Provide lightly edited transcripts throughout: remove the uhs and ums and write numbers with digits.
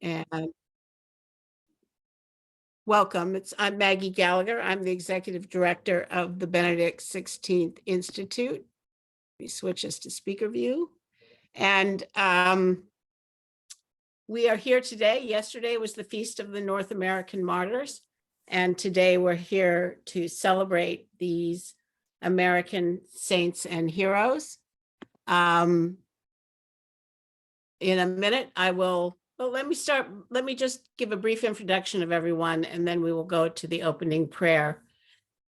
And welcome. I'm Maggie Gallagher. I'm the executive director of the Benedict 16th Institute. Let me switch us to speaker view. And we are here today. Yesterday was the Feast of the North American Martyrs. And today we're here to celebrate these American saints and heroes. In a minute, let me just give a brief introduction of everyone, and then we will go to the opening prayer.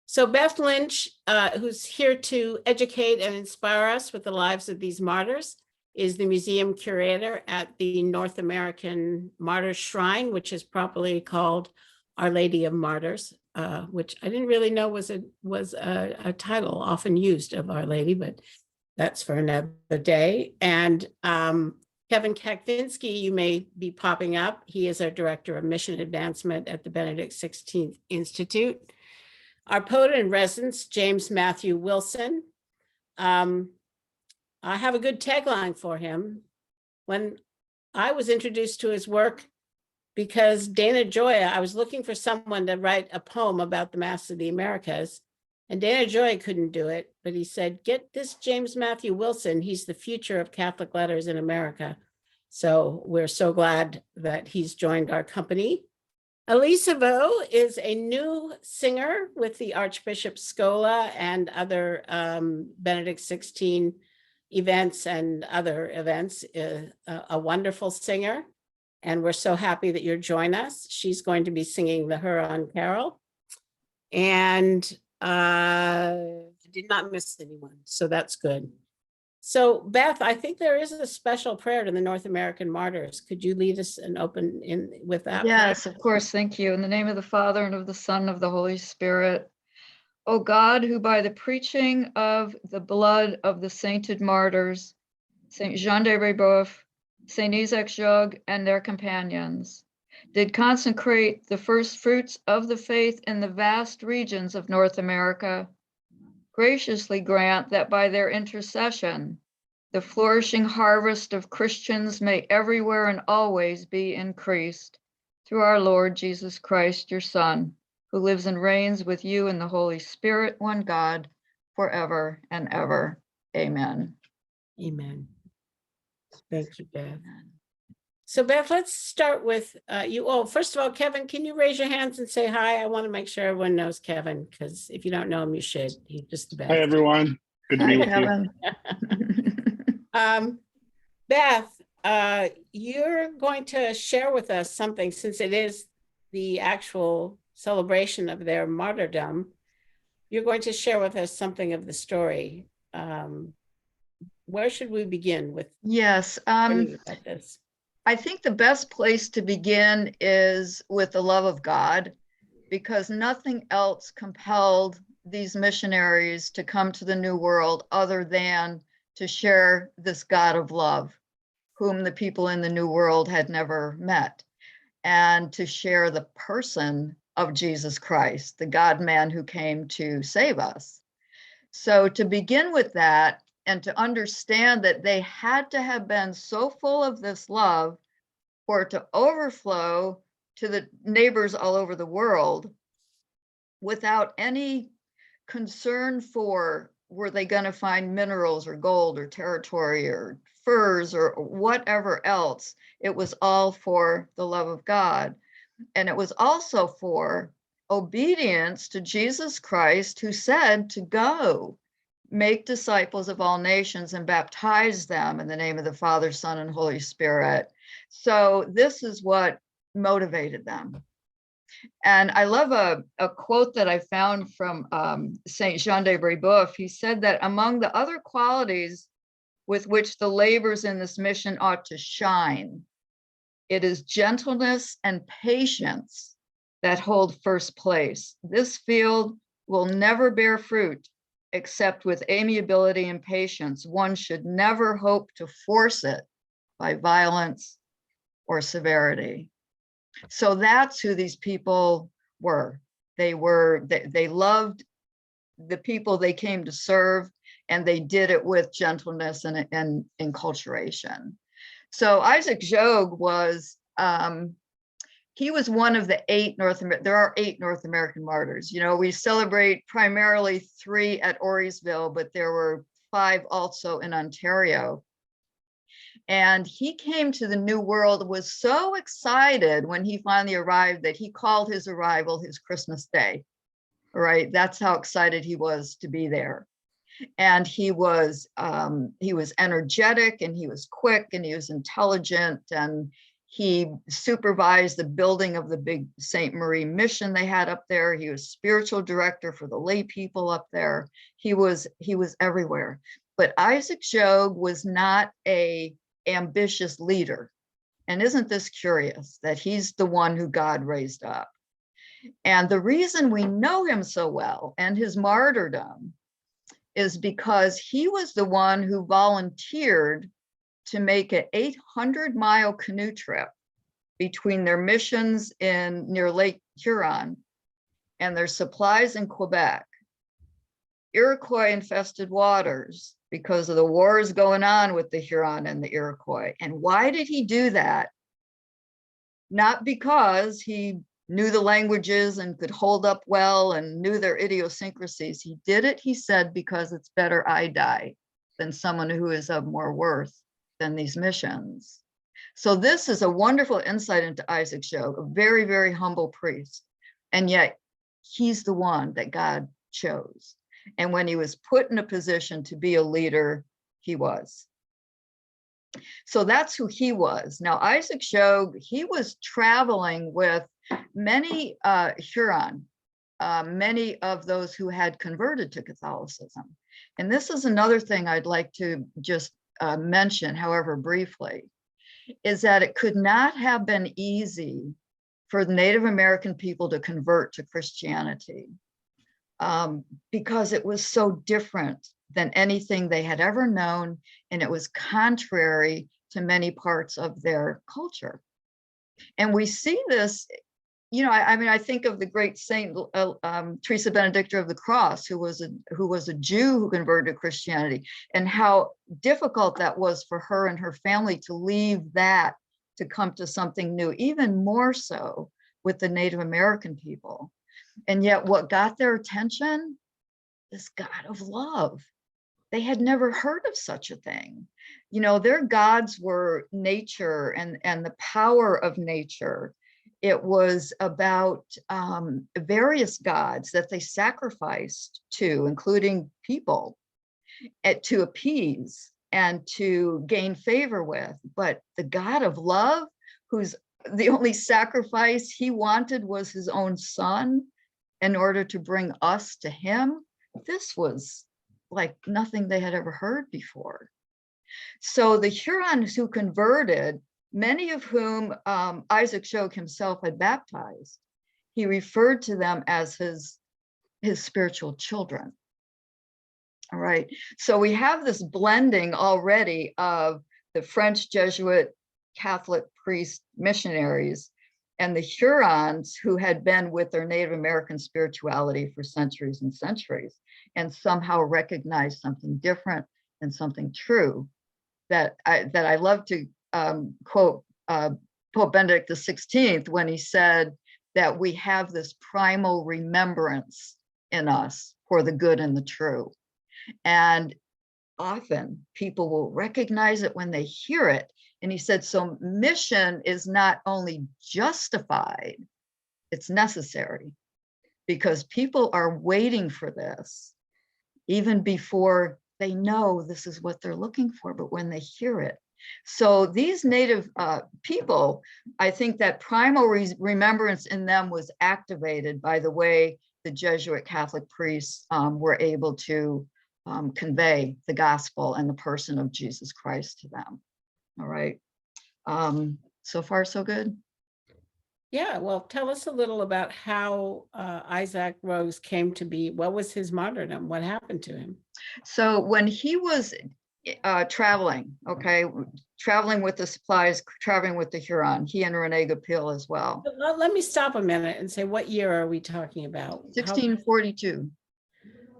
So Beth Lynch, who's here to educate and inspire us with the lives of these martyrs, is the museum curator at the North American Martyrs Shrine, which is properly called Our Lady of Martyrs, which I didn't really know was a title often used of Our Lady, but that's for another day. And Kevin Kakvinsky, you may be popping up. He is our Director of Mission Advancement at the Benedict 16th Institute. Our poet in residence, James Matthew Wilson. I have a good tagline for him. When I was introduced to his work, because Dana Gioia, I was looking for someone to write a poem about the Mass of the Americas, and Dana Gioia couldn't do it, but he said, get this James Matthew Wilson. He's the future of Catholic letters in America. So we're so glad that he's joined our company. Elisa Vo is a new singer with the Archbishop Scola and other Benedict 16 events and other events, a wonderful singer. And we're so happy that you're joining us. She's going to be singing the Heron Carol. And I did not miss anyone, so that's good. So Beth, I think there is a special prayer to the North American martyrs. Could you lead us and open in with that? Yes, prayer? Of course. Thank you. In the name of the Father, and of the Son, and of the Holy Spirit. O God, who by the preaching of the blood of the sainted martyrs, Saint Jean de Brebeuf, Saint Isaac Jogues, and their companions, did consecrate the first fruits of the faith in the vast regions of North America, graciously grant that by their intercession, the flourishing harvest of Christians may everywhere and always be increased, through our Lord Jesus Christ, your Son, who lives and reigns with you in the Holy Spirit, one God, forever and ever. Amen. Amen. Thank you, Beth. So Beth, let's start with you. Oh, first of all, Kevin, can you raise your hands and say hi? I want to make sure everyone knows Kevin, because if you don't know him, you should. He's just the best. Hi, everyone. Good to be with Kevin. you. Beth, you're going to share with us something, since it is the actual celebration of their martyrdom. You're going to share with us something of the story. Where should we begin with? Yes. About this? I think the best place to begin is with the love of God, because nothing else compelled these missionaries to come to the New World other than to share this God of love, whom the people in the New World had never met, and to share the person of Jesus Christ, the God-man who came to save us. So to begin with that, and to understand that they had to have been so full of this love for it to overflow to the neighbors all over the world without any concern for, were they going to find minerals or gold or territory or furs or whatever else. It was all for the love of God. And it was also for obedience to Jesus Christ, who said to go, make disciples of all nations and baptize them in the name of the Father, Son, and Holy Spirit. So this is what motivated them. And I love a quote that I found from Saint Jean de Brebeuf. He said that among the other qualities with which the labors in this mission ought to shine, it is gentleness and patience that hold first place. This field will never bear fruit except with amiability and patience. One should never hope to force it by violence or severity. So that's who these people were. They loved the people they came to serve, and they did it with gentleness and enculturation. So Isaac Jogues was he was one of the there are 8 North American martyrs. You know, we celebrate primarily 3 at Orisville, but there were 5 also in Ontario. And he came to the New World, was so excited when he finally arrived that he called his arrival his Christmas Day. All right, that's how excited he was to be there. And he was energetic, and he was quick, and he was intelligent, and he supervised the building of the big St. Marie mission they had up there. He was spiritual director for the lay people up there. He was everywhere. But Isaac Jogues was not a ambitious leader. And isn't this curious that he's the one who God raised up? And the reason we know him so well and his martyrdom is because he was the one who volunteered to make an 800-mile canoe trip between their missions near Lake Huron and their supplies in Quebec, Iroquois-infested waters, because of the wars going on with the Huron and the Iroquois. And why did he do that? Not because he knew the languages and could hold up well and knew their idiosyncrasies. He did it, he said, because it's better I die than someone who is of more worth than these missions. So this is a wonderful insight into Isaac Jogues, a very, very humble priest. And yet he's the one that God chose. And when he was put in a position to be a leader, he was. So that's who he was. Now, Isaac Jogues, he was traveling with many Huron, many of those who had converted to Catholicism. And this is another thing I'd like to just mention, however briefly, is that it could not have been easy for the Native American people to convert to Christianity because it was so different than anything they had ever known, and it was contrary to many parts of their culture. And we see this, you know, I mean, I think of the great Saint Teresa Benedicta of the Cross, who was a Jew who converted to Christianity, and how difficult that was for her and her family to leave that to come to something new, even more so with the Native American people. And yet what got their attention? This God of love. They had never heard of such a thing. You know, their gods were nature and the power of nature. It was about various gods that they sacrificed to, including people, to appease and to gain favor with. But the God of love, who's the only sacrifice he wanted was his own son in order to bring us to him, this was like nothing they had ever heard before. So the Hurons who converted, many of whom Isaac Jogues himself had baptized, he referred to them as his spiritual children. All right, so we have this blending already of the French Jesuit Catholic priest missionaries and the Hurons who had been with their Native American spirituality for centuries and centuries, and somehow recognized something different and something true that I love to quote Pope Benedict XVI when he said that we have this primal remembrance in us for the good and the true. And often people will recognize it when they hear it. And he said, so mission is not only justified, it's necessary, because people are waiting for this even before they know this is what they're looking for, but when they hear it. So these Native people, I think that primal remembrance in them was activated by the way the Jesuit Catholic priests were able to convey the gospel and the person of Jesus Christ to them. All right. So far, so good. Yeah, well, tell us a little about how Isaac Jogues came to be. What was his martyrdom? What happened to him? So when he was traveling with the supplies, traveling with the Huron, he and Rene Goupil as well. Let me stop a minute and say, what year are we talking about? 1642.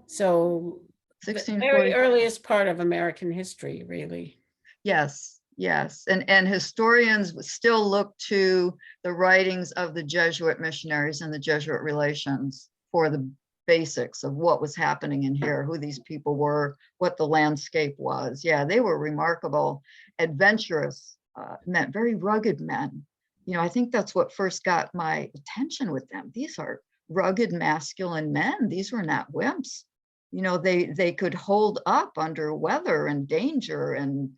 So the very 1640. earliest part of American history, really. Yes. Yes, and historians still look to the writings of the Jesuit missionaries and the Jesuit relations for the basics of what was happening in here, who these people were, what the landscape was. Yeah, they were remarkable, adventurous men, very rugged men. You know, I think that's what first got my attention with them. These are rugged, masculine men. These were not wimps. You know, they could hold up under weather and danger and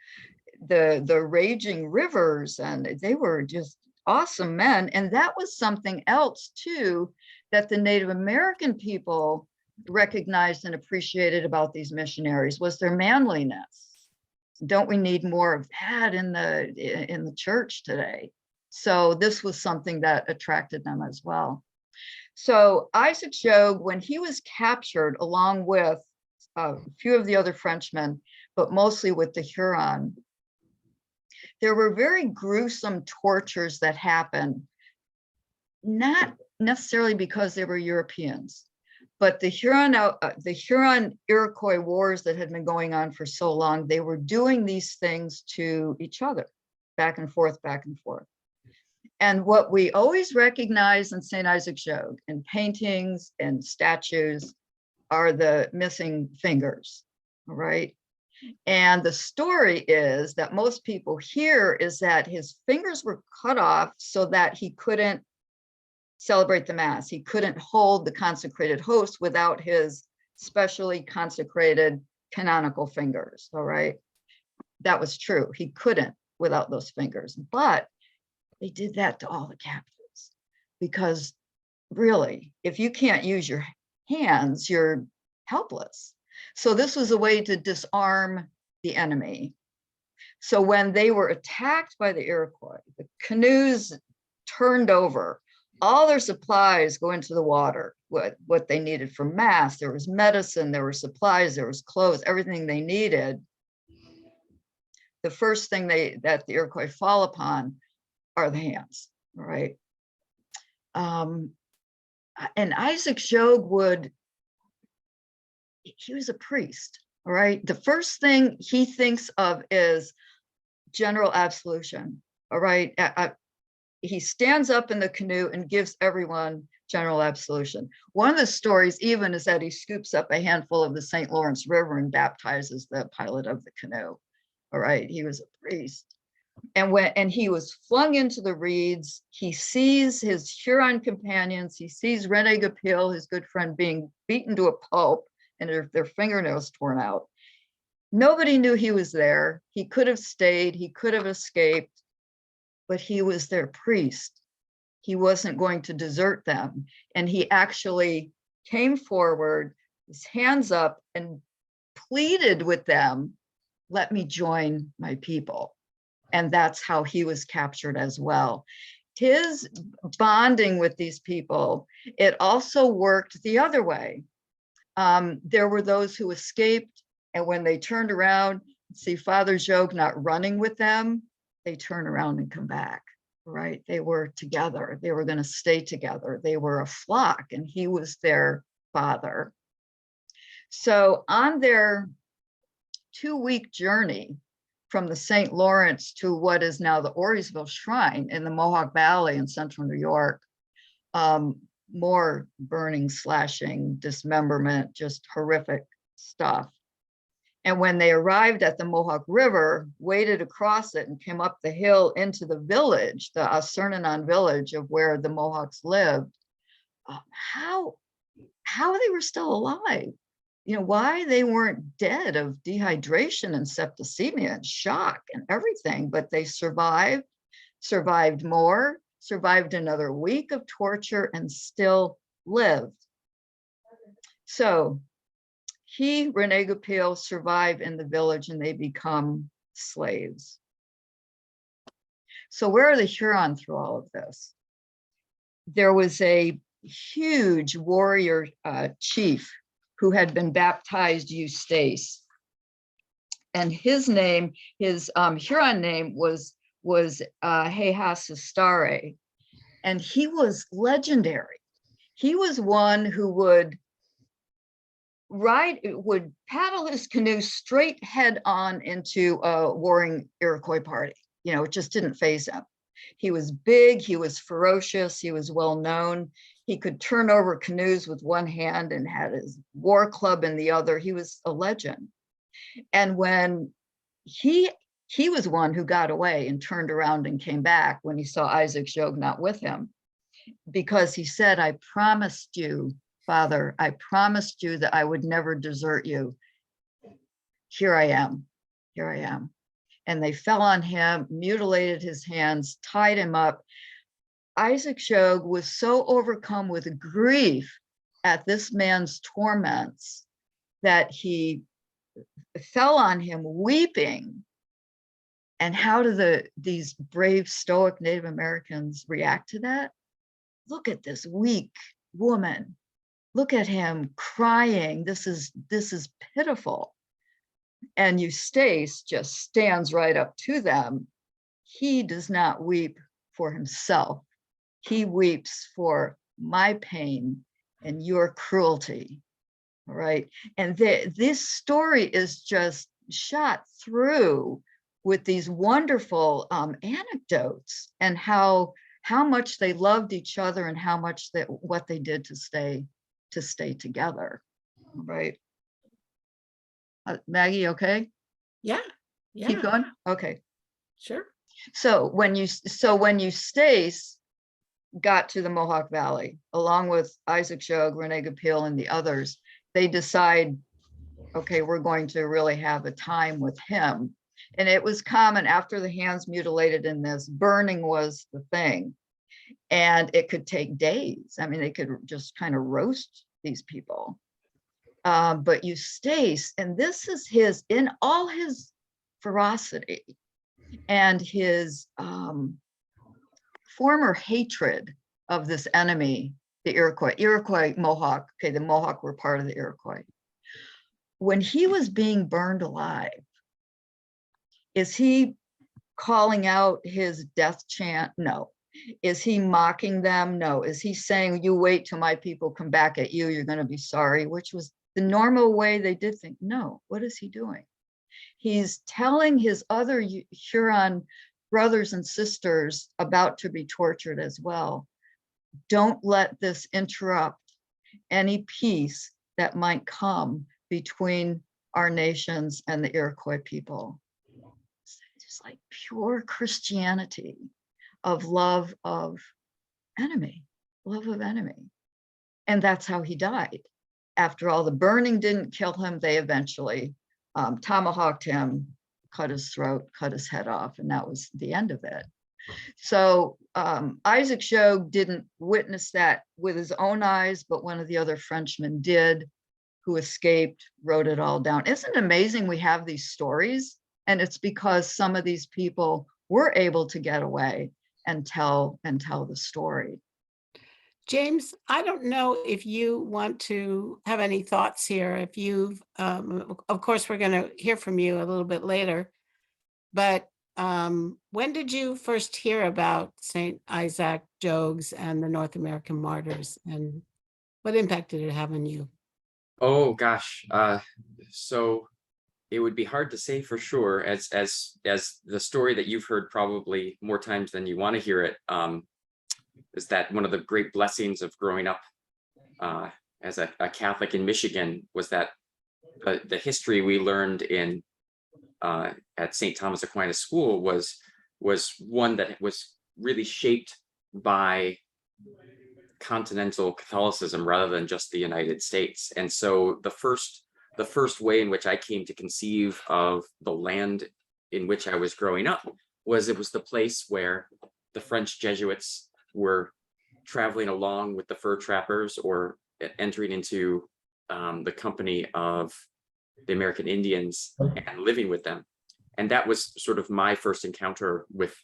the raging rivers, and they were just awesome men. And that was something else too that the Native American people recognized and appreciated about these missionaries was their manliness. Don't we need more of that in the church today? So this was something that attracted them as well. So Isaac Jogues, when he was captured along with a few of the other Frenchmen, but mostly with the Huron, there were very gruesome tortures that happened, not necessarily because they were Europeans, but the Huron Iroquois wars that had been going on for so long, they were doing these things to each other, back and forth, back and forth. And what we always recognize in St. Isaac Jogues in paintings and statues are the missing fingers, all right? And the story is that most people hear is that his fingers were cut off so that he couldn't celebrate the Mass. He couldn't hold the consecrated host without his specially consecrated canonical fingers, all right? That was true. He couldn't without those fingers, but they did that to all the captives because really, if you can't use your hands, you're helpless. So this was a way to disarm the enemy. So when they were attacked by the Iroquois, the canoes turned over, all their supplies go into the water, what they needed for Mass. There was medicine, there were supplies, there was clothes, everything they needed. The first thing that the Iroquois fall upon are the hands, right? And Isaac Jogues he was a priest, all right? The first thing he thinks of is general absolution, all right? He stands up in the canoe and gives everyone general absolution. One of the stories even is that he scoops up a handful of the St. Lawrence River and baptizes the pilot of the canoe, all right? He was a priest. And he was flung into the reeds. He sees his Huron companions. He sees Rene Goupil, his good friend, being beaten to a pulp and their fingernails torn out. Nobody knew he was there. He could have stayed. He could have escaped, but he was their priest. He wasn't going to desert them. And he actually came forward, his hands up, and pleaded with them, let me join my people. And that's how he was captured as well. His bonding with these people, it also worked the other way. There were those who escaped, and when they turned around, see Father Jogues not running with them, they turn around and come back, right? They were together. They were going to stay together. They were a flock, and he was their father. So on their 2-week journey from the St. Lawrence to what is now the Auriesville Shrine in the Mohawk Valley in central New York, more burning, slashing, dismemberment, just horrific stuff. And when they arrived at the Mohawk River, waded across it and came up the hill into the village, the Assernanon village of where the Mohawks lived, how they were still alive, you know, why they weren't dead of dehydration and septicemia and shock and everything, but they survived more, survived another week of torture, and still lived. So Rene Goupil survive in the village, and they become slaves. So where are the Huron through all of this? There was a huge warrior chief who had been baptized Eustace, and his name, his Huron name was Hehasistare, and he was legendary. He was one who would would paddle his canoe straight head on into a warring Iroquois party. You know, it just didn't faze him. He was big, he was ferocious, he was well known. He could turn over canoes with one hand and had his war club in the other. He was a legend. And when he was one who got away and turned around and came back when he saw Isaac Jogues not with him, because he said, I promised you, Father, I promised you that I would never desert you. Here I am, here I am. And they fell on him, mutilated his hands, tied him up. Isaac Jogues was so overcome with grief at this man's torments that he fell on him weeping. And how do these brave stoic Native Americans react to that? Look at this weak woman. Look at him crying. This is pitiful. And Eustace just stands right up to them. He does not weep for himself. He weeps for my pain and your cruelty. All right. And this story is just shot through with these wonderful anecdotes and how much they loved each other and how much what they did to stay together. All right. Maggie, okay? Yeah. Keep going. Okay. Sure. So when Eustace got to the Mohawk Valley, along with Isaac Jogues, Rene Goupil, and the others, they decide, okay, we're going to really have a time with him. And it was common after the hands mutilated in this, burning was the thing. And it could take days. I mean, they could just kind of roast these people. But Eustace, and this is in all his ferocity and his former hatred of this enemy, the Iroquois Mohawk. Okay, the Mohawk were part of the Iroquois. When he was being burned alive, is he calling out his death chant? No. Is he mocking them? No. Is he saying, you wait till my people come back at you, you're going to be sorry, which was the normal way they did things? No. What is he doing? He's telling his other Huron brothers and sisters about to be tortured as well. Don't let this interrupt any peace that might come between our nations and the Iroquois people. It's just like pure Christianity of love of enemy. And that's how he died. After all, the burning didn't kill him. They eventually tomahawked him, cut his throat, cut his head off, and that was the end of it. So Isaac Jogues didn't witness that with his own eyes, but one of the other Frenchmen did, who escaped, wrote it all down. Isn't it amazing we have these stories? And it's because some of these people were able to get away and tell the story. James, I don't know if you want to have any thoughts here. If you've, of course, we're going to hear from you a little bit later, but when did you first hear about St. Isaac Jogues and the North American Martyrs, and what impact did it have on you? Oh gosh, so it would be hard to say for sure, as the story that you've heard probably more times than you want to hear it, is that one of the great blessings of growing up as a Catholic in Michigan was that the history we learned in at St. Thomas Aquinas School was one that was really shaped by continental Catholicism rather than just the United States. And so the first way in which I came to conceive of the land in which I was growing up was it was the place where the French Jesuits were traveling along with the fur trappers or entering into the company of the American Indians and living with them. And that was sort of my first encounter with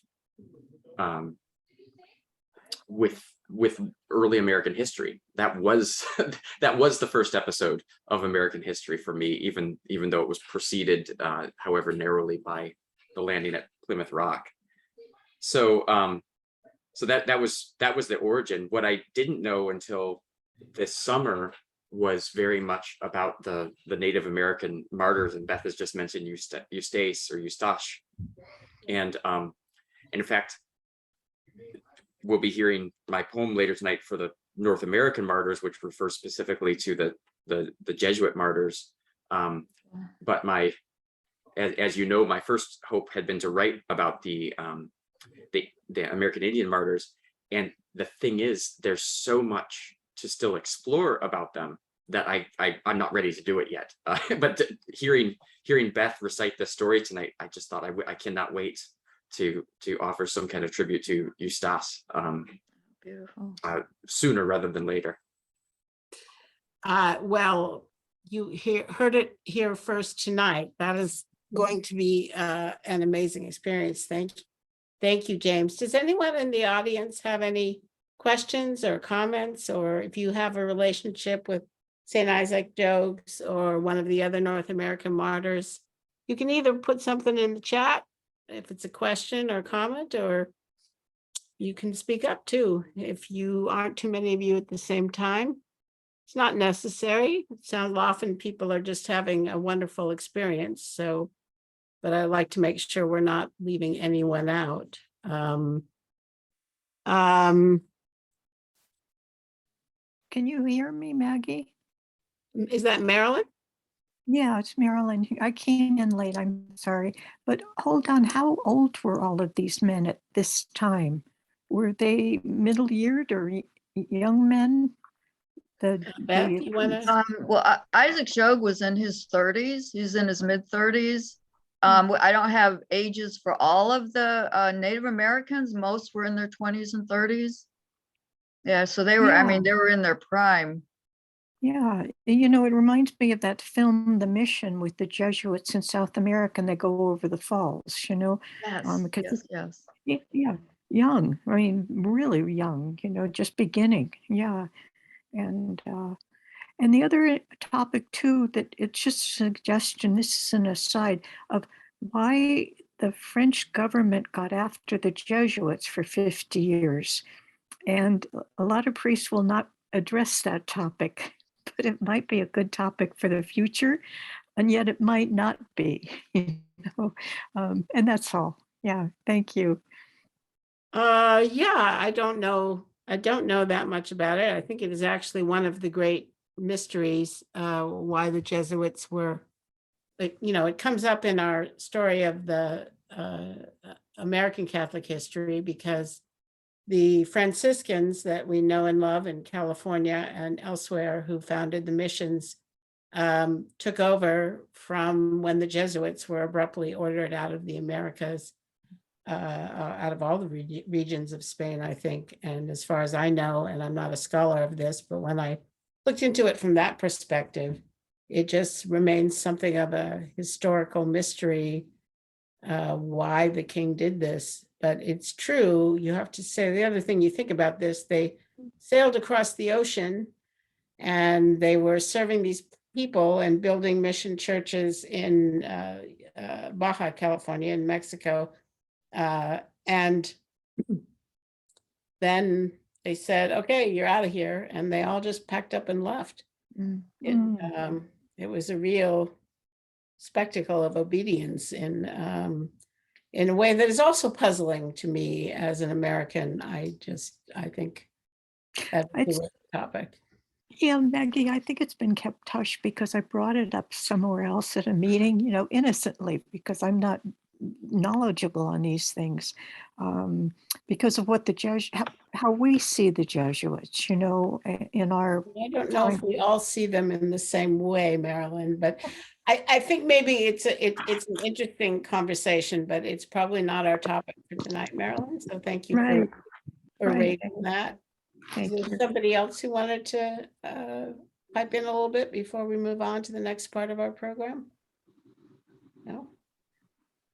early American history. That was the first episode of American history for me, even though it was preceded, however narrowly, by the landing at Plymouth Rock. So that was the origin. What I didn't know until this summer was very much about the Native American martyrs, and Beth has just mentioned Eustace or Eustache, and in fact, we'll be hearing my poem later tonight for the North American martyrs, which refers specifically to the Jesuit martyrs. But as you know, my first hope had been to write about the American Indian martyrs. And the thing is, there's so much to still explore about them that I'm not ready to do it yet. But hearing Beth recite this story tonight, I just thought I cannot wait to offer some kind of tribute to Eustace Beautiful. sooner rather than later. Well, you heard it here first tonight. That is going to be an amazing experience. Thank you, James. Does anyone in the audience have any questions or comments, or if you have a relationship with St. Isaac Jogues or one of the other North American martyrs, you can either put something in the chat if it's a question or comment, or you can speak up too. If you aren't too many of you at the same time, it's not necessary. It sounds often people are just having a wonderful experience. So, but I like to make sure we're not leaving anyone out. Can you hear me, Maggie? Is that Marilyn? Yeah, it's Marilyn. I came in late, I'm sorry. But hold on, how old were all of these men at this time? Were they middle-yeared or young men? Beth, you want to? Well, Isaac Jogues was in his 30s. He's in his mid-30s. I don't have ages for all of the Native Americans. Most were in their 20s and 30s. Yeah, so they were, I mean, they were in their prime. Yeah, you know, it reminds me of that film, The Mission, with the Jesuits in South America, and they go over the falls, you know? Yes, Because yes. yeah, young. I mean, really young, you know, just beginning. Yeah. And the other topic too, that it's just a suggestion, this is an aside, of why the French government got after the Jesuits for 50 years. And a lot of priests will not address that topic, but it might be a good topic for the future, and yet it might not be, you know. And that's all. Yeah, thank you. Yeah, I don't know that much about it. I think it is actually one of the great mysteries why the Jesuits were, like, you know, it comes up in our story of the American Catholic history, because the Franciscans that we know and love in California and elsewhere, who founded the missions, took over from when the Jesuits were abruptly ordered out of the Americas, out of all the regions of Spain, I think. And as far as I know, and I'm not a scholar of this, but when I looked into it from that perspective, it just remains something of a historical mystery why the king did this. But it's true, you have to say, the other thing you think about this, they sailed across the ocean and they were serving these people and building mission churches in Baja California in Mexico. And then they said, okay, you're out of here. And they all just packed up and left. It was a real spectacle of obedience in a way that is also puzzling to me as an American. I think that's the topic. Yeah, Maggie, I think it's been kept hush because I brought it up somewhere else at a meeting, you know, innocently, because I'm not knowledgeable on these things, because of what how we see the Jesuits, you know, in our. I don't know if we all see them in the same way, Marilyn, but I think maybe it's an interesting conversation, but it's probably not our topic for tonight, Marilyn. So thank you for raising that. Is there somebody else who wanted to pipe in a little bit before we move on to the next part of our program? No?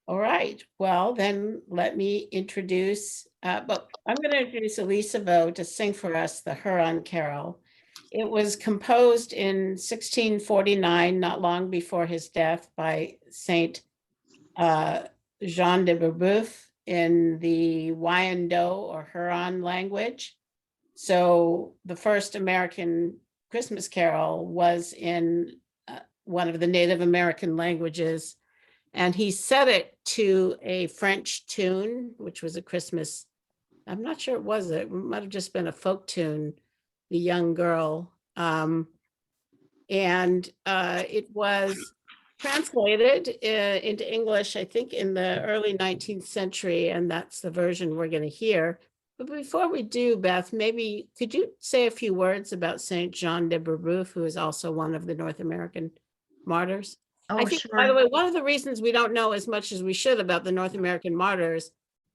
All right, well, then let me introduce, but I'm going to introduce Elisa Vo to sing for us the Heron Carol. It was composed in 1649, not long before his death, by Saint Jean de Brebeuf in the Wyandotte or Huron language. So the first American Christmas Carol was in one of the Native American languages. And he set it to a French tune, which was a Christmas, I'm not sure it might have just been a folk tune, The Young Girl. It was translated into English, I think, in the early 19th century, and that's the version we're going to hear. But before we do, Beth, maybe could you say a few words about Saint Jean de Brebeuf, who is also one of the North American martyrs? I Oh, think, by the sure. way, one of the reasons we don't know as much as we should about the North American martyrs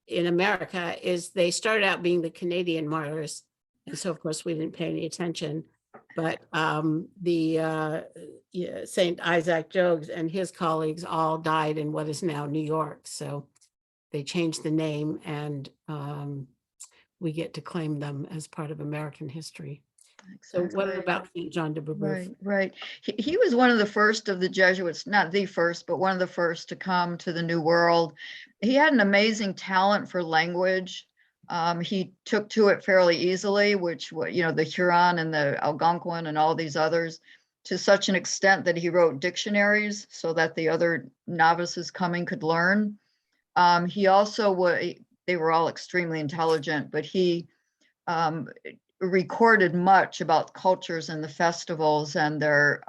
in America is they started out being the Canadian martyrs. And so, of course, we didn't pay any attention. But Saint Isaac Jogues and his colleagues all died in what is now New York. So they changed the name, and we get to claim them as part of American history. So what Exactly. about Saint John de Brebeuf? Right, right. He was one of the first of the Jesuits, not the first, but one of the first to come to the New World. He had an amazing talent for language. He took to it fairly easily, which, the Huron and the Algonquin and all these others, to such an extent that he wrote dictionaries so that the other novices coming could learn. He also they were all extremely intelligent, but he recorded much about cultures and the festivals and their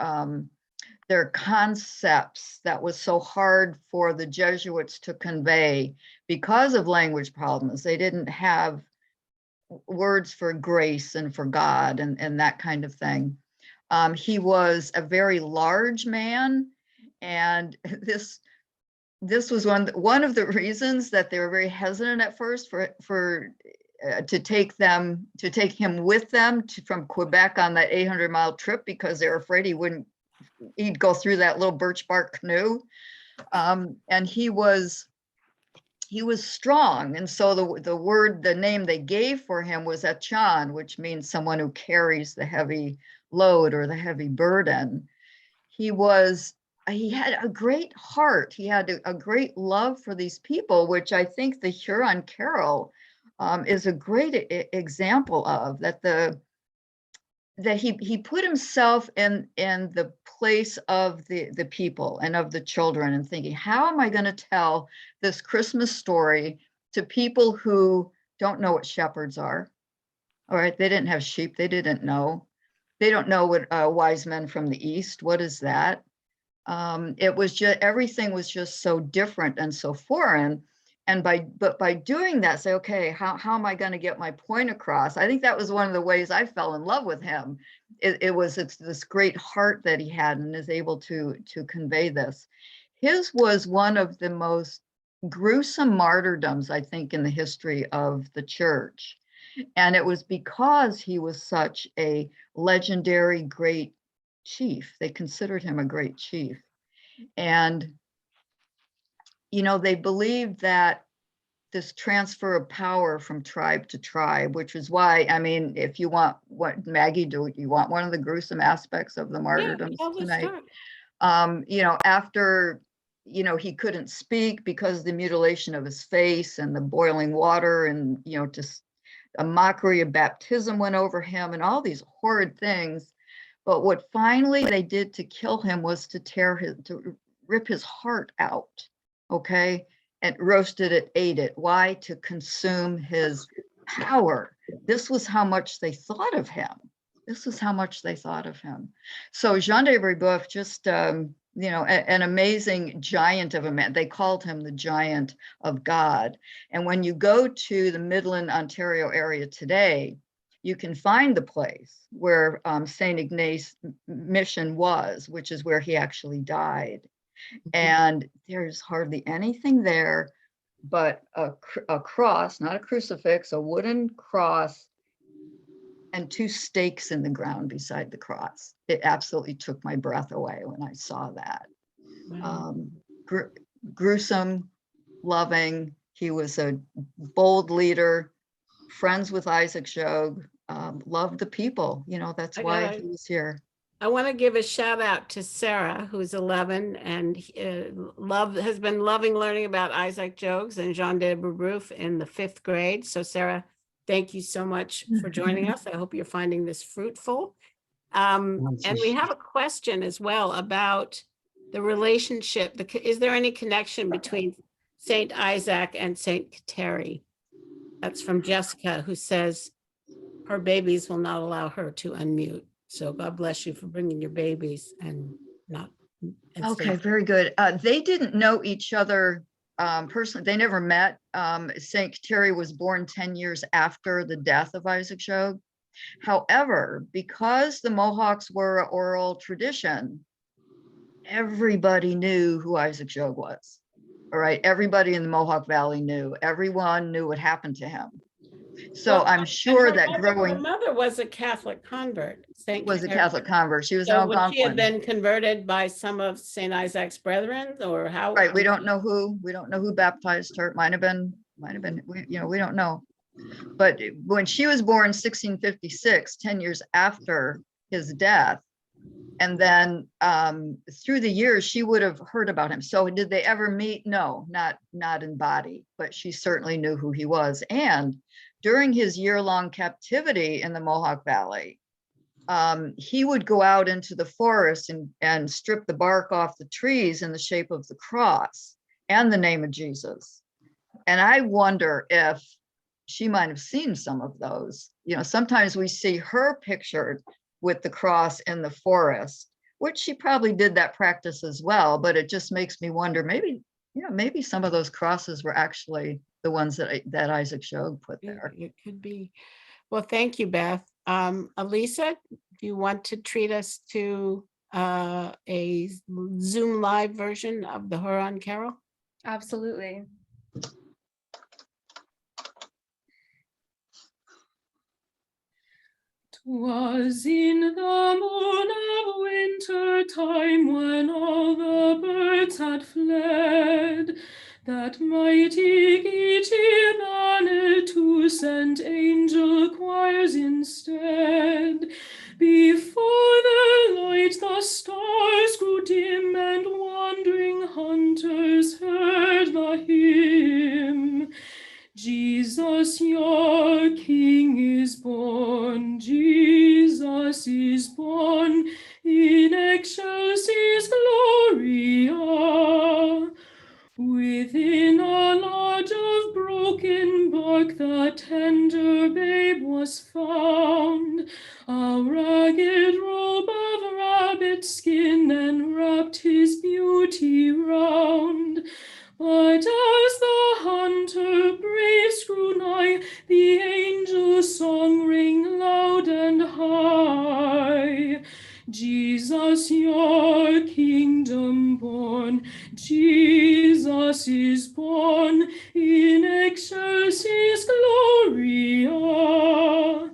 concepts that was so hard for the Jesuits to convey because of language problems. They didn't have words for grace and for God and that kind of thing. He was a very large man, and this was one of the reasons that they were very hesitant at first to take him with them from Quebec on that 800-mile trip, because they were afraid he'd go through that little birch bark canoe. And he was strong. And so the name they gave for him was Achan, which means someone who carries the heavy load or the heavy burden. He had a great heart. He had a great love for these people, which I think the Heron Carol is a great example of, that he put himself in the place of the people and of the children, and thinking, how am I going to tell this Christmas story to people who don't know what shepherds are? All right, they didn't have sheep. They didn't know. They don't know what wise men from the East. What is that? It was just, everything was just so different and so foreign. And by doing that, say, okay, how am I going to get my point across? I think that was one of the ways I fell in love with him. It's this great heart that he had and is able to convey this. His was one of the most gruesome martyrdoms, I think, in the history of the church. And it was because he was such a legendary great chief. They considered him a great chief. And they believed that this transfer of power from tribe to tribe, which is why, if you want, what Maggie, do you want one of the gruesome aspects of the martyrdoms tonight? After, he couldn't speak because of the mutilation of his face and the boiling water, and, just a mockery of baptism went over him and all these horrid things. But what finally they did to kill him was to rip his heart out, okay, and roasted it, ate it. Why? To consume his power. This was how much they thought of him. So Jean de Brebeuf, just an amazing giant of a man. They called him the giant of God. And when you go to the Midland, Ontario area today, you can find the place where St. Ignatius Mission was, which is where he actually died. And there's hardly anything there but a cross, not a crucifix, a wooden cross, and two stakes in the ground beside the cross. It absolutely took my breath away when I saw that. Wow. Gruesome, loving. He was a bold leader, friends with Isaac Jogues, loved the people. That's why he was here. I want to give a shout out to Sarah, who's 11 and has been loving learning about Isaac Jogues and Jean de Brebeuf in the 5th grade. So Sarah, thank you so much for joining us. I hope you're finding this fruitful. And we have a question as well about the relationship. Is there any connection between Saint Isaac and Saint Kateri? That's from Jessica, who says her babies will not allow her to unmute. So God bless you for bringing your babies and not. and Okay, stay- very good. They didn't know each other personally. They never met. Saint Kateri was born 10 years after the death of Isaac Jogues. However, because the Mohawks were an oral tradition, everybody knew who Isaac Jogues was. All right, everybody in the Mohawk Valley knew. Everyone knew what happened to him. So Well, I'm and sure her that mother- her growing mother was a Catholic convert. Saint was a Kateri. Catholic convert. She was an So would she have Algonquin. been converted by some of Saint Isaac's brethren, or how? Right, we don't know who. We don't know who baptized her. It might have been. We don't know. But when she was born 1656, 10 years after his death, and then through the years, she would have heard about him. So did they ever meet? No, not in body, but she certainly knew who he was. And during his year-long captivity in the Mohawk Valley, he would go out into the forest and strip the bark off the trees in the shape of the cross and the name of Jesus. And I wonder if she might have seen some of those. Sometimes we see her pictured with the cross in the forest, which she probably did that practice as well, but it just makes me wonder, maybe some of those crosses were actually the ones that Isaac Jogues put there. It could be. Well, thank you, Beth. Elisa, do you want to treat us to a Zoom live version of the Heron Carol? Absolutely. "'Twas in the moon of winter time, when all the birds had fled, that mighty Gitche Manitou sent angel choirs instead. Before the light the stars grew dim, and wandering hunters heard the hymn. Jesus, your King is born, Jesus is born, in excelsis Gloria. Within a lodge of broken bark the tender babe was found, a ragged robe of rabbit skin enwrapped his beauty round. But as the hunter braves grew nigh, the angel's song rang loud and high. Jesus, your kingdom born, Jesus is born, in excelsis Gloria.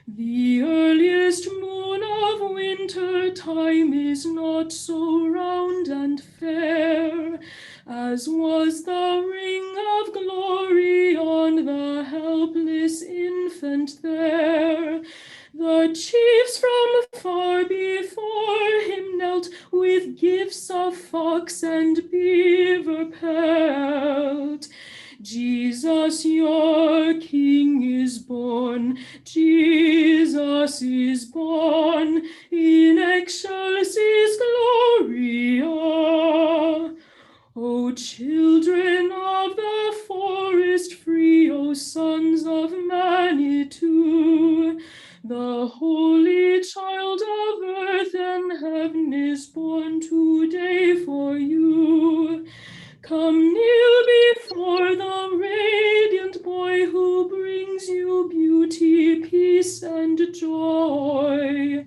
The earliest moon of winter time is not so round and fair as was the ring of glory on the helpless infant there. The chiefs from far before him knelt, with gifts of fox and beaver pelt. Jesus, your King is born, Jesus is born, in excelsis Gloria. O children of the forest free, O sons of Manitou, the holy child of earth and heaven is born today for you. Come kneel before the radiant boy who brings you beauty, peace, and joy.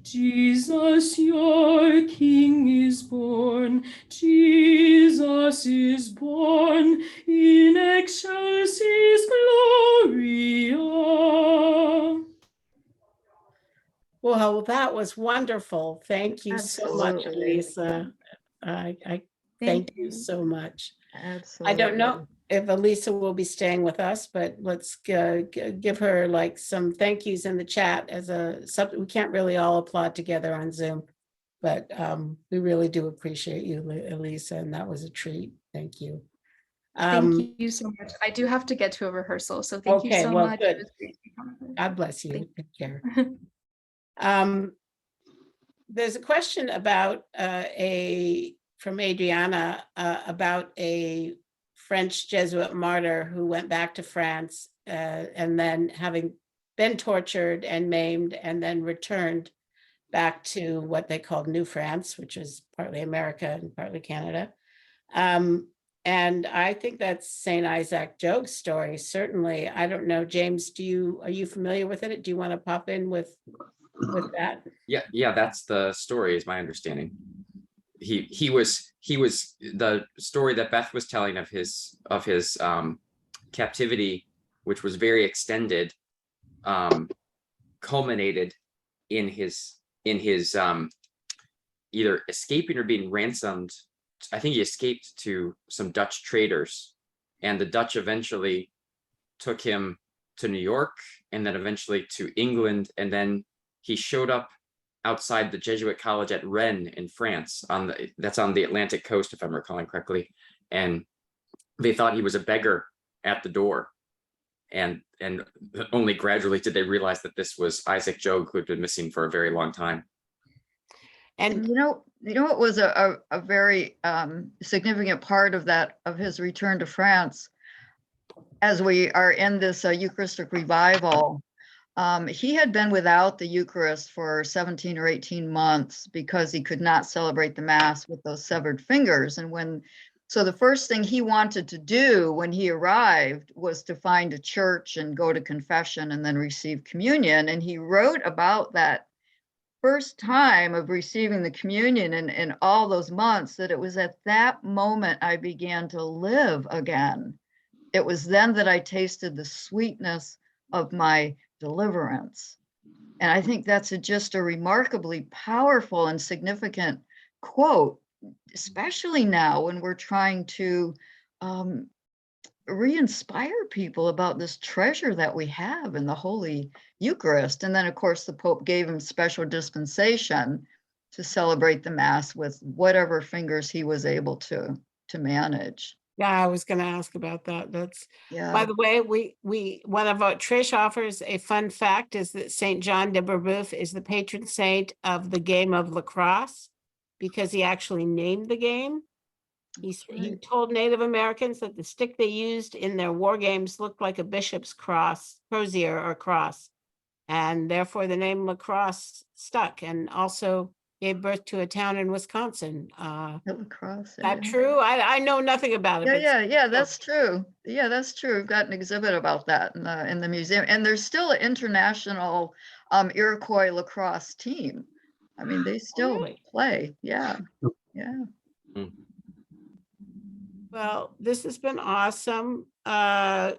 Jesus, your King is born, Jesus is born, in excelsis Gloria. Well, that was wonderful. Thank you so much, Absolutely. Elisa. I thank you so much. Absolutely. I don't know if Elisa will be staying with us, but let's give her like some thank yous in the chat as something. We can't really all applaud together on Zoom, but we really do appreciate you, Elisa, and that was a treat. Thank you. Thank you so much. I do have to get to a rehearsal, so thank you Okay, so well, much. good. It was great to be on with you. God bless you. Thank Take care. there's a question about from Adriana about a French Jesuit martyr who went back to France and then having been tortured and maimed and then returned back to what they called New France, which is partly America and partly Canada. And I think that's St. Isaac Jogues's story, certainly. I don't know, James, are you familiar with it? Do you want to pop in with that? Yeah, that's the story, is my understanding. He was the story that Beth was telling of his captivity, which was very extended, culminated in his either escaping or being ransomed. I think he escaped to some Dutch traders, and the Dutch eventually took him to New York and then eventually to England. And then he showed up outside the Jesuit college at Rennes in France, that's on the Atlantic coast, if I'm recalling correctly. And they thought he was a beggar at the door. And only gradually did they realize that this was Isaac Jogues, who had been missing for a very long time. And You know what was a very significant part of his return to France, as we are in this Eucharistic revival. He had been without the Eucharist for 17 or 18 months because he could not celebrate the Mass with those severed fingers. And so the first thing he wanted to do when he arrived was to find a church and go to confession and then receive communion. And he wrote about that first time of receiving the communion in all those months, that it was at that moment I began to live again. It was then that I tasted the sweetness of my deliverance. And I think that's just a remarkably powerful and significant quote, especially now when we're trying to re-inspire people about this treasure that we have in the Holy Eucharist. And then, of course, the Pope gave him special dispensation to celebrate the Mass with whatever fingers he was able to manage. yeah, I was going to ask about that. That's, Yeah. by the way, one of our Trish offers a fun fact is that St. John de Brebeuf is the patron saint of the game of lacrosse, because he actually named the game. He told Native Americans that the stick they used in their war games looked like a bishop's crozier or cross, and therefore the name Lacrosse stuck, and also gave birth to a town in Wisconsin. Lacrosse. Is that true? I know nothing about it. Yeah, that's true. Yeah, that's true. We've got an exhibit about that in the museum, and there's still an international Iroquois lacrosse team. I mean, they still really? play. Yeah. Well, this has been awesome. I'm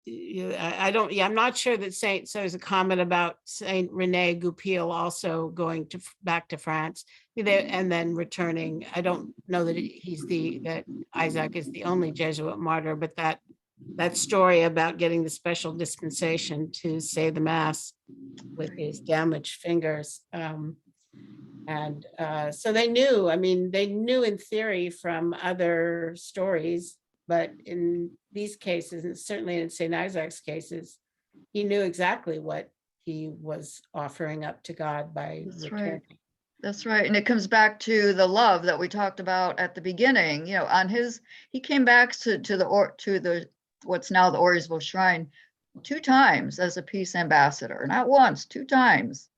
not sure that so there's a comment about Saint Rene Goupil also going back to France and then returning. I don't know that that Isaac is the only Jesuit martyr, but that story about getting the special dispensation to say the Mass with his damaged fingers. So they knew in theory from other stories, but in these cases, and certainly in St. Isaac's cases, he knew exactly what he was offering up to God by returning. Right. That's right. And it comes back to the love that we talked about at the beginning. You know, he came back to the what's now the Orisville Shrine 2 times as a peace ambassador, not once, 2 times.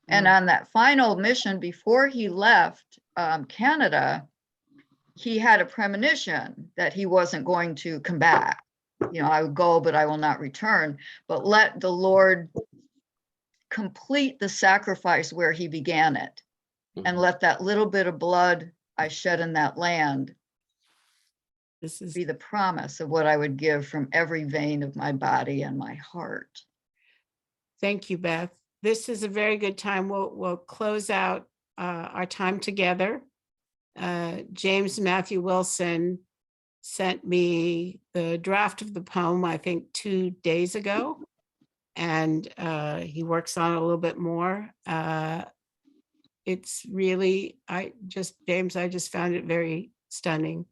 And on that final mission before he left Canada, he had a premonition that he wasn't going to come back. You know, I would go, but I will not return. But let the Lord complete the sacrifice where he began it. And let that little bit of blood I shed in that land be the promise of what I would give from every vein of my body and my heart. Thank you, Beth. This is a very good time. We'll close out our time together. James Matthew Wilson sent me the draft of the poem, I think 2 days ago, and he works on it a little bit more. It's really, James, I just found it very stunning.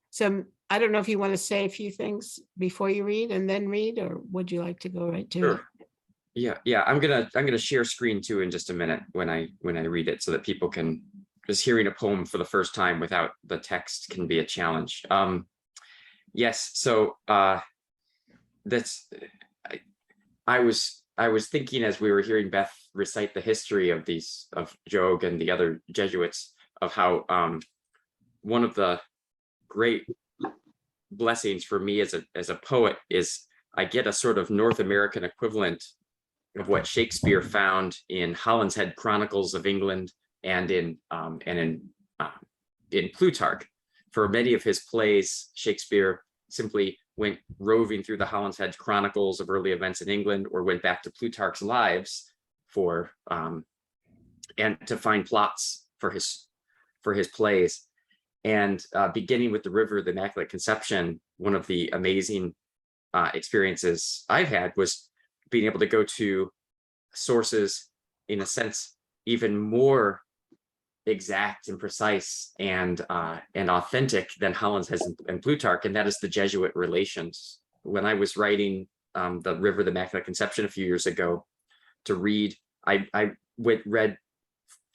So I don't know if you want to say a few things before you read and then read, or would you like to go right to it? Yeah. I'm gonna share screen too in just a minute when I read it, so that people can, just hearing a poem for the first time without the text can be a challenge. Yes. So that's I was thinking as we were hearing Beth recite the history of Jogues and the other Jesuits, of how one of the great blessings for me as a poet is I get a sort of North American equivalent of what Shakespeare found in Hollinshead Chronicles of England and in Plutarch. For many of his plays, Shakespeare simply went roving through the Hollinshead Chronicles of early events in England, or went back to Plutarch's Lives for and to find plots for his plays. And beginning with the River of the Immaculate Conception, one of the amazing experiences I've had was being able to go to sources, in a sense, even more exact and precise and authentic than Hollinshead and Plutarch, and that is the Jesuit relations. When I was writing the River of the Immaculate Conception a few years ago to read, I read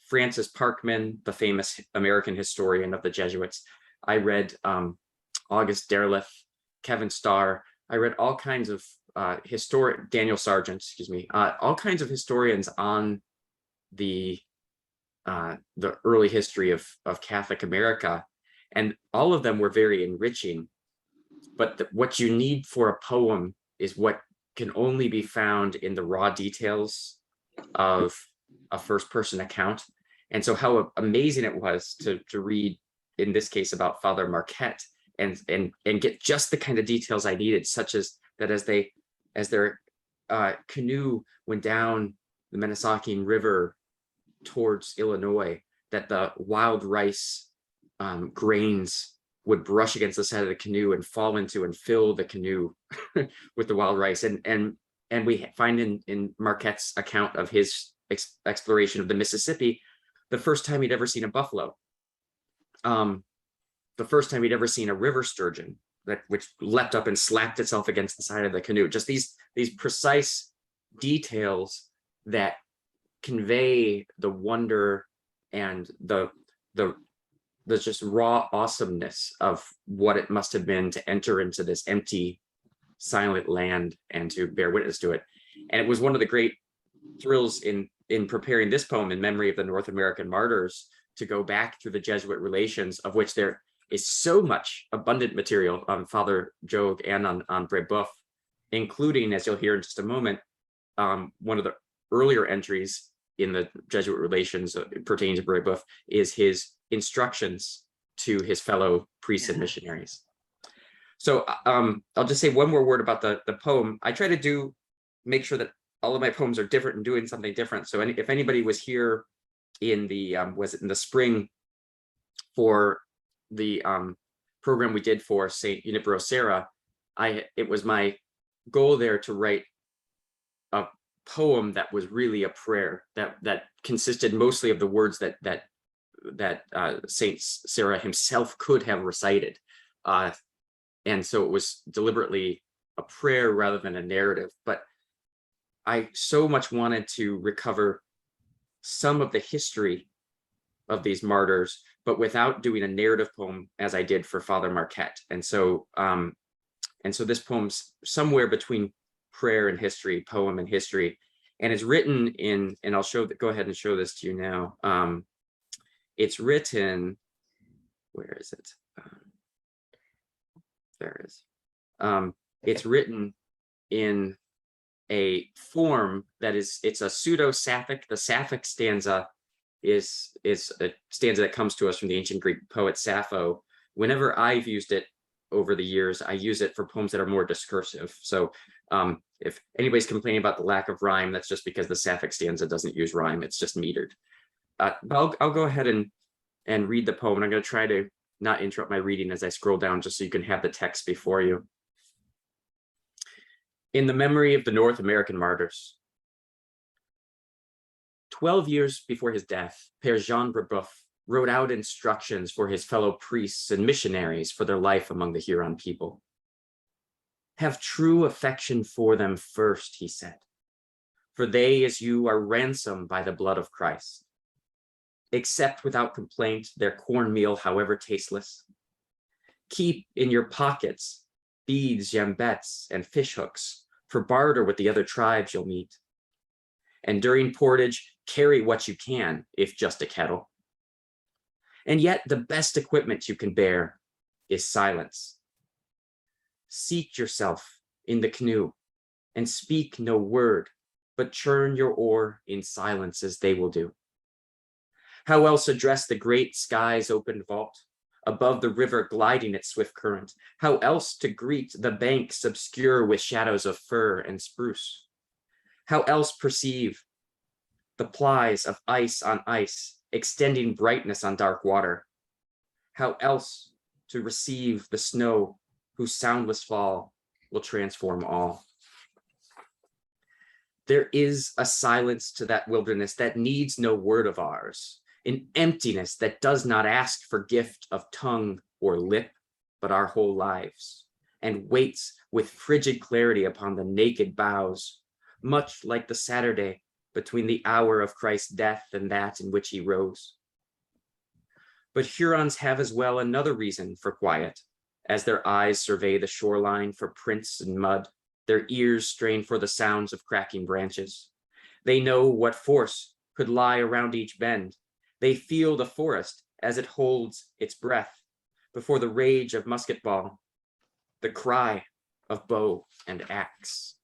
Francis Parkman, the famous American historian of the Jesuits. I read August Derleth, Kevin Starr. I read all kinds of Daniel Sargent, excuse me, all kinds of historians on the early history of Catholic America, and all of them were very enriching. But what you need for a poem is what can only be found in the raw details of a first-person account. And so how amazing it was to read, in this case, about Father Marquette, and get just the kind of details I needed, such as that as their canoe went down the Minnesäking River towards Illinois, that the wild rice grains would brush against the side of the canoe and fall into and fill the canoe with the wild rice. And we find in Marquette's account of his exploration of the Mississippi, the first time he'd ever seen a buffalo, the first time he'd ever seen a river sturgeon, which leapt up and slapped itself against the side of the canoe. Just these precise details that convey the wonder and the just raw awesomeness of what it must have been to enter into this empty, silent land and to bear witness to it. And it was one of the great thrills in preparing this poem in memory of the North American martyrs, to go back through the Jesuit relations, of which there is so much abundant material on Father Jogues and on Brebeuf, including, as you'll hear in just a moment, one of the earlier entries in the Jesuit relations pertaining to Brebeuf is his instructions to his fellow priests and missionaries. So I'll just say one more word about the poem. I try to make sure that all of my poems are different and doing something different. So if anybody was here in the spring for the program we did for St. Junipero Serra, it was my goal there to write a poem that was really a prayer that consisted mostly of the words that Saint Serra himself could have recited, and so it was deliberately a prayer rather than a narrative. But I so much wanted to recover some of the history of these martyrs, but without doing a narrative poem as I did for Father Marquette. And so this poem's somewhere between prayer and history, poem and history, and it's written in, and I'll go ahead and show this to you now. It's written, where is it? There it is. It's written in a form that it's a pseudo-Sapphic. The Sapphic stanza is a stanza that comes to us from the ancient Greek poet Sappho. Whenever I've used it over the years, I use it for poems that are more discursive. So if anybody's complaining about the lack of rhyme, that's just because the Sapphic stanza doesn't use rhyme. It's just metered. But I'll go ahead and read the poem. And I'm going to try to not interrupt my reading as I scroll down, just so you can have the text before you. In the memory of the North American martyrs. 12 years before his death, Père Jean Brebeuf wrote out instructions for his fellow priests and missionaries for their life among the Huron people. Have true affection for them first, he said. for they, as you, are ransomed by the blood of Christ. Accept without complaint their cornmeal, however tasteless. Keep in your pockets beads, yambettes, and fish hooks for barter with the other tribes you'll meet. And during portage, carry what you can, if just a kettle. And yet the best equipment you can bear is silence. Seat yourself in the canoe and speak no word, but churn your oar in silence as they will do. How else address the great sky's open vault, above the river gliding its swift current? How else to greet the banks obscure with shadows of fir and spruce? How else perceive the plies of ice on ice, extending brightness on dark water? How else to receive the snow whose soundless fall will transform all? There is a silence to that wilderness that needs no word of ours, an emptiness that does not ask for gift of tongue or lip, but our whole lives, and waits with frigid clarity upon the naked boughs, much like the Saturday between the hour of Christ's death and that in which he rose. But Hurons have as well another reason for quiet, as their eyes survey the shoreline for prints in mud, their ears strain for the sounds of cracking branches. They know what force could lie around each bend. They feel the forest as it holds its breath before the rage of musket ball, the cry of bow and axe.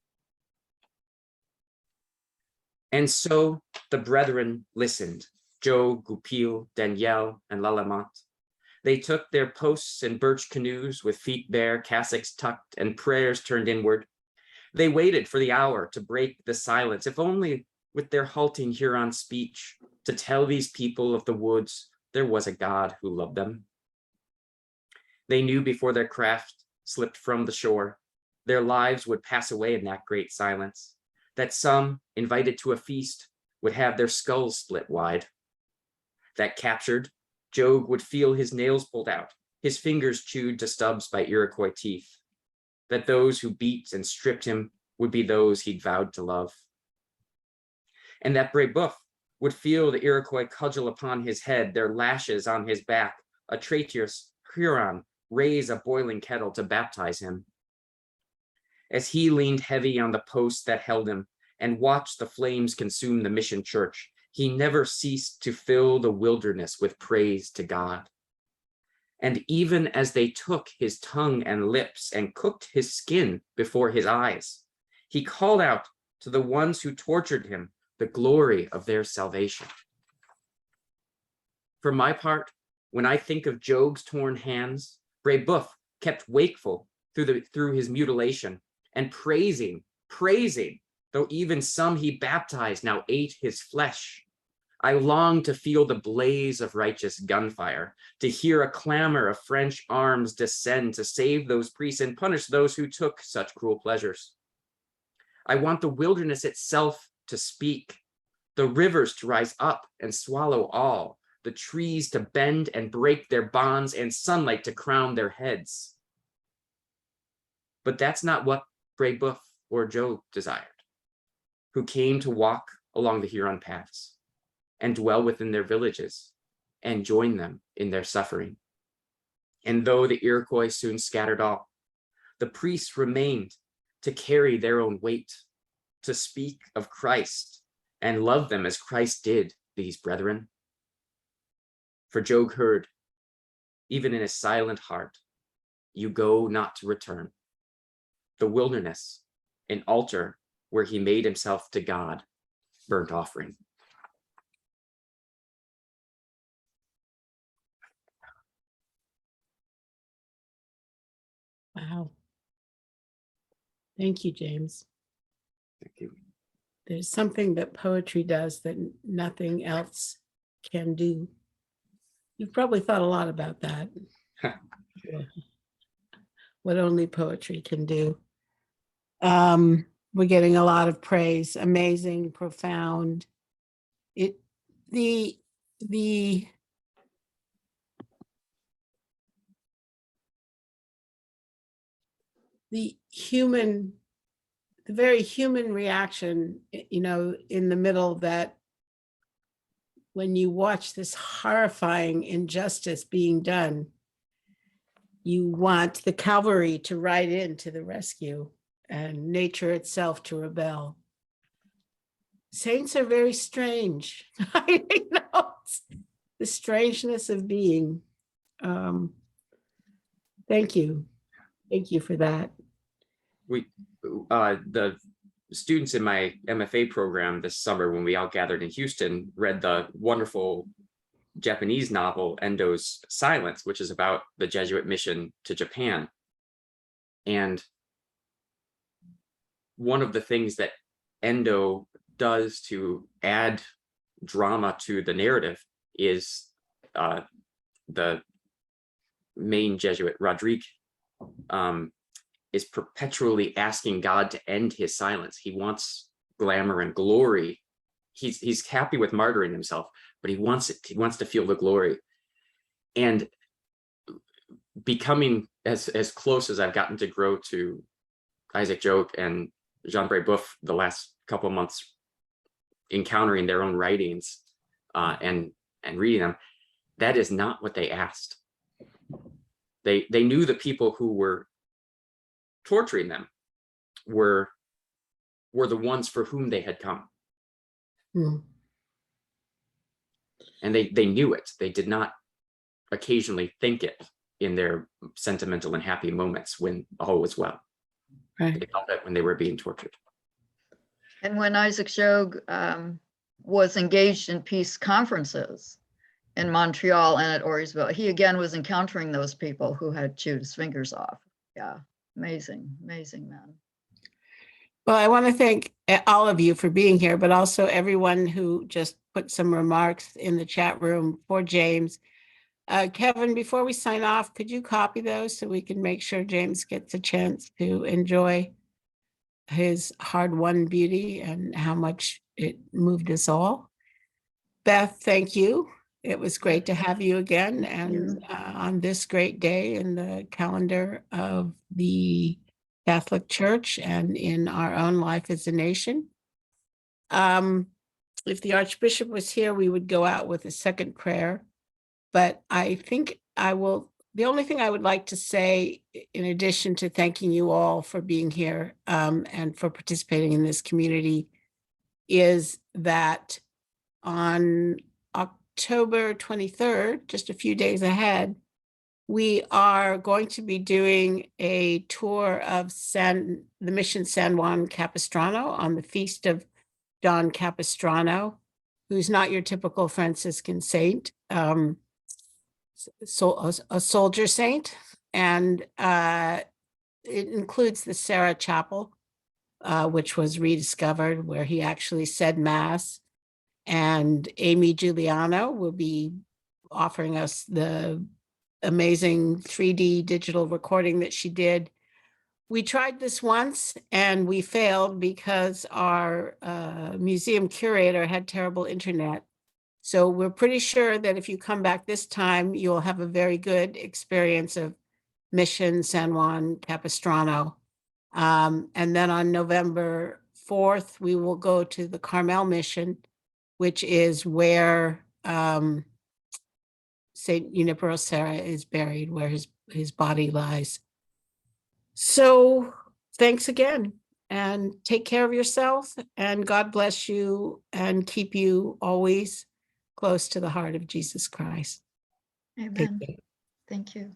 And so the brethren listened, Joe, Goupil, Danielle, and Lalemant. They took their posts in birch canoes with feet bare, cassocks tucked, and prayers turned inward. They waited for the hour to break the silence, if only with their halting Huron speech, to tell these people of the woods there was a God who loved them. They knew before their craft slipped from the shore, their lives would pass away in that great silence, that some, invited to a feast, would have their skulls split wide. That captured, Jogue would feel his nails pulled out, his fingers chewed to stubs by Iroquois teeth. That those who beat and stripped him would be those he'd vowed to love. And that Brebeuf would feel the Iroquois cudgel upon his head, their lashes on his back, a traitorous Huron raise a boiling kettle to baptize him. As he leaned heavy on the post that held him and watched the flames consume the mission church, he never ceased to fill the wilderness with praise to God. And even as they took his tongue and lips and cooked his skin before his eyes, he called out to the ones who tortured him the glory of their salvation. For my part, when I think of Jogue's torn hands, Brebeuf kept wakeful through his mutilation and praising, though even some he baptized now ate his flesh. I long to feel the blaze of righteous gunfire, to hear a clamor of French arms descend to save those priests and punish those who took such cruel pleasures. I want the wilderness itself to speak, the rivers to rise up and swallow all, the trees to bend and break their bonds, and sunlight to crown their heads. But that's not what Brebeuf or Jogue desired, who came to walk along the Huron paths and dwell within their villages and join them in their suffering. And though the Iroquois soon scattered all, the priests remained to carry their own weight, to speak of Christ and love them as Christ did these brethren. For Jogue heard, even in his silent heart, you go not to return. The wilderness, an altar where he made himself to God, burnt offering. Wow. Thank you, James. Thank you. There's something that poetry does that nothing else can do. You've probably thought a lot about that. What only poetry can do. We're getting a lot of praise, amazing, profound. The human the very human reaction, you know, in the middle, that when you watch this horrifying injustice being done, you want the cavalry to ride in to the rescue and nature itself to rebel. Saints are very strange. I know, the strangeness of being. Thank you. Thank you for that. The students in my MFA program this summer, when we all gathered in Houston, read the wonderful Japanese novel Endo's Silence, which is about the Jesuit mission to Japan. And one of the things that Endo does to add drama to the narrative is the main Jesuit, Rodrigue, is perpetually asking God to end his silence. He wants glamour and glory. He's happy with martyring himself, but he wants it. He wants to feel the glory. And becoming as close as I've gotten to grow to Isaac Jogues and Jean Brébeuf the last couple of months, encountering their own writings and reading them, that is not what they asked. They knew the people who were torturing them were the ones for whom they had come. And they knew it. They did not occasionally think it in their sentimental and happy moments when all was well. Right. They felt it when they were being tortured. And when Isaac Jogues was engaged in peace conferences in Montreal and at Orisville, he again was encountering those people who had chewed his fingers off. Yeah, amazing, amazing man. Well, I want to thank all of you for being here, but also everyone who just put some remarks in the chat room for James. Kevin, before we sign off, could you copy those so we can make sure James gets a chance to enjoy his hard-won beauty and how much it moved us all? Beth, thank you. It was great to have you again, and on this great day in the calendar of the Catholic Church and in our own life as a nation. If the Archbishop was here, we would go out with a second prayer, but I think the only thing I would like to say, in addition to thanking you all for being here and for participating in this community, is that on October 23rd, just a few days ahead, we are going to be doing a tour of the Mission San Juan Capistrano on the feast of Don Capistrano, who's not your typical Franciscan saint, a soldier saint. And it includes the Sarah Chapel, which was rediscovered, where he actually said Mass. And Amy Giuliano will be offering us the amazing 3D digital recording that she did. We tried this once and we failed because our museum curator had terrible internet. So we're pretty sure that if you come back this time, you'll have a very good experience of Mission San Juan Capistrano. And then on November 4th, we will go to the Carmel Mission, which is where Saint Junipero Serra is buried, where his body lies. So thanks again, and take care of yourself, and God bless you and keep you always close to the heart of Jesus Christ. Amen. Thank you.